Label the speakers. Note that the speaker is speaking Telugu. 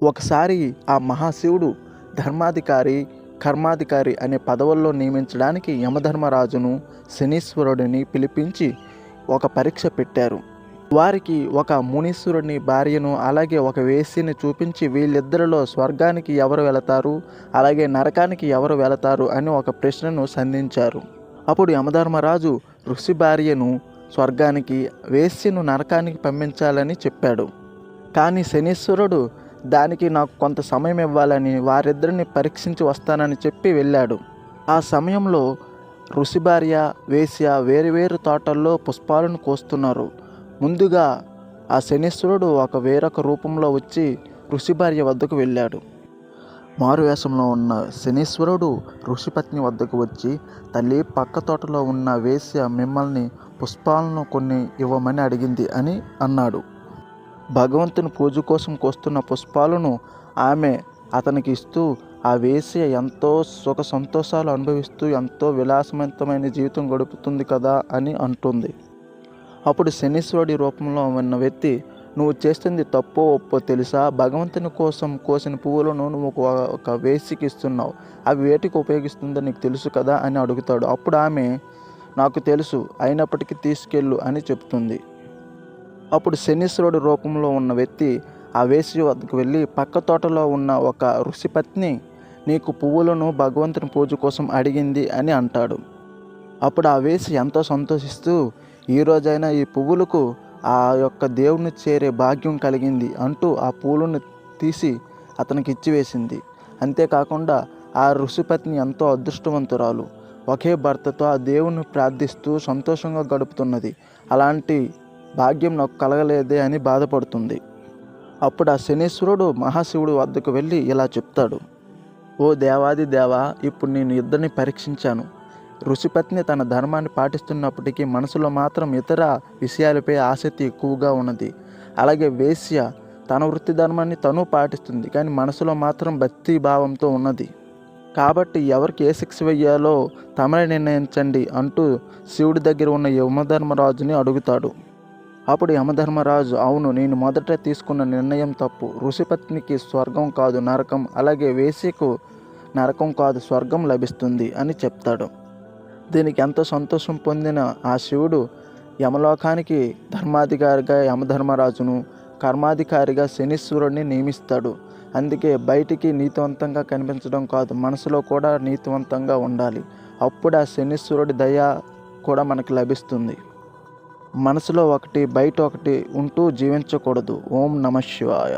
Speaker 1: ఒకసారి ఆ మహాశివుడు ధర్మాధికారి, కర్మాధికారి అనే పదవుల్లో నియమించడానికి యమధర్మరాజును, శనీశ్వరుడిని పిలిపించి ఒక పరీక్ష పెట్టారు. వారికి ఒక మునీశ్వరుని భార్యను అలాగే ఒక వేశ్యని చూపించి వీళ్ళిద్దరిలో స్వర్గానికి ఎవరు వెళతారు, అలాగే నరకానికి ఎవరు వెళతారు అని ఒక ప్రశ్నను సంధించారు. అప్పుడు యమధర్మరాజు ఋషి భార్యను స్వర్గానికి, వేశ్యను నరకానికి పంపించాలని చెప్పాడు. కానీ శనీశ్వరుడు దానికి నాకు కొంత సమయం ఇవ్వాలని వారిద్దరిని పరీక్షించి వస్తానని చెప్పి వెళ్ళాడు. ఆ సమయంలో ఋషి భార్య, వేశ్య వేరువేరు తోటల్లో పుష్పాలను కోస్తున్నారు. ముందుగా ఆ శనీశ్వరుడు వేరొక రూపంలో వచ్చి ఋషి భార్య వద్దకు వెళ్ళాడు. మారువేషంలో ఉన్న శనీశ్వరుడు ఋషిపత్ని వద్దకు వచ్చి, తల్లి, పక్క తోటలో ఉన్న వేశ్య మిమ్మల్ని పుష్పాలను కొన్ని ఇవ్వమని అడిగింది అని అన్నాడు. భగవంతుని పూజ కోసం కోస్తున్న పుష్పాలను ఆమె అతనికి ఇస్తూ, ఆ వేశ్య ఎంతో సుఖ సంతోషాలు అనుభవిస్తూ ఎంతో విలాసవంతమైన జీవితం గడుపుతుంది కదా అని అంటుంది. అప్పుడు శనీశ్వరుడి రూపంలో ఉన్న వ్యక్తి, నువ్వు చేస్తుంది తప్పో ఒప్పో తెలుసా? భగవంతుని కోసం కోసిన పువ్వులను నువ్వు ఒక వేశ్యకి ఇస్తున్నావు, అవి వేటికి ఉపయోగిస్తుందో నీకు తెలుసు కదా అని అడుగుతాడు. అప్పుడు ఆమె, నాకు తెలుసు, అయినప్పటికీ తీసుకెళ్ళు అని చెప్తుంది. అప్పుడు శనీశ్వరుడు రూపంలో ఉన్న వ్యక్తి ఆ వేశ్య వద్దకు వెళ్ళి, పక్క తోటలో ఉన్న ఒక ఋషిపత్ని నీకు పువ్వులను భగవంతుని పూజ కోసం అడిగింది అని అంటాడు. అప్పుడు ఆ వేశ్య ఎంతో సంతోషిస్తూ, ఈ రోజైనా ఈ పువ్వులకు ఆ యొక్క దేవుని చేరే భాగ్యం కలిగింది అంటూ ఆ పూలను తీసి అతనికి ఇచ్చివేసింది. అంతేకాకుండా ఆ ఋషిపత్ని ఎంతో అదృష్టవంతురాలు, ఒకే భర్తతో ఆ దేవుని ప్రార్థిస్తూ సంతోషంగా గడుపుతున్నది. అలాంటి భాగ్యం నాకు కలగలేదే అని బాధపడుతుంది. అప్పుడు ఆ శనీశ్వరుడు మహాశివుడు వద్దకు వెళ్ళి ఇలా చెప్తాడు, ఓ దేవాది దేవా, ఇప్పుడు నేను ఇద్దరిని పరీక్షించాను. ఋషిపత్ని తన ధర్మాన్ని పాటిస్తున్నప్పటికీ మనసులో మాత్రం ఇతర విషయాలపై ఆసక్తి ఎక్కువగా ఉన్నది. అలాగే వేశ్య తన వృత్తి ధర్మాన్ని తను పాటిస్తుంది, కానీ మనసులో మాత్రం భక్తి భావంతో ఉన్నది. కాబట్టి ఎవరికి ఏ శిక్ష వెయ్యాలో తమరే నిర్ణయించండి అంటూ శివుడి దగ్గర ఉన్న యమధర్మరాజుని అడుగుతాడు. అప్పుడు యమధర్మరాజు, అవును, నేను మొదట తీసుకున్న నిర్ణయం తప్పు. ఋషిపత్నికి స్వర్గం కాదు నరకం, అలాగే వేశ్యకు నరకం కాదు స్వర్గం లభిస్తుంది అని చెప్తాడు. దీనికి ఎంతో సంతోషం పొందిన ఆ శివుడు యమలోకానికి ధర్మాధికారిగా యమధర్మరాజును, కర్మాధికారిగా శనీశ్వరుడిని నియమిస్తాడు. అందుకే బయటికి నీతివంతంగా కనిపించడం కాదు, మనసులో కూడా నీతివంతంగా ఉండాలి. అప్పుడు ఆ శనీశ్వరుడి దయ కూడా మనకు లభిస్తుంది. మనసులో ఒకటి, బయట ఒకటి ఉంటూ జీవించకూడదు. ఓం నమః శివాయ.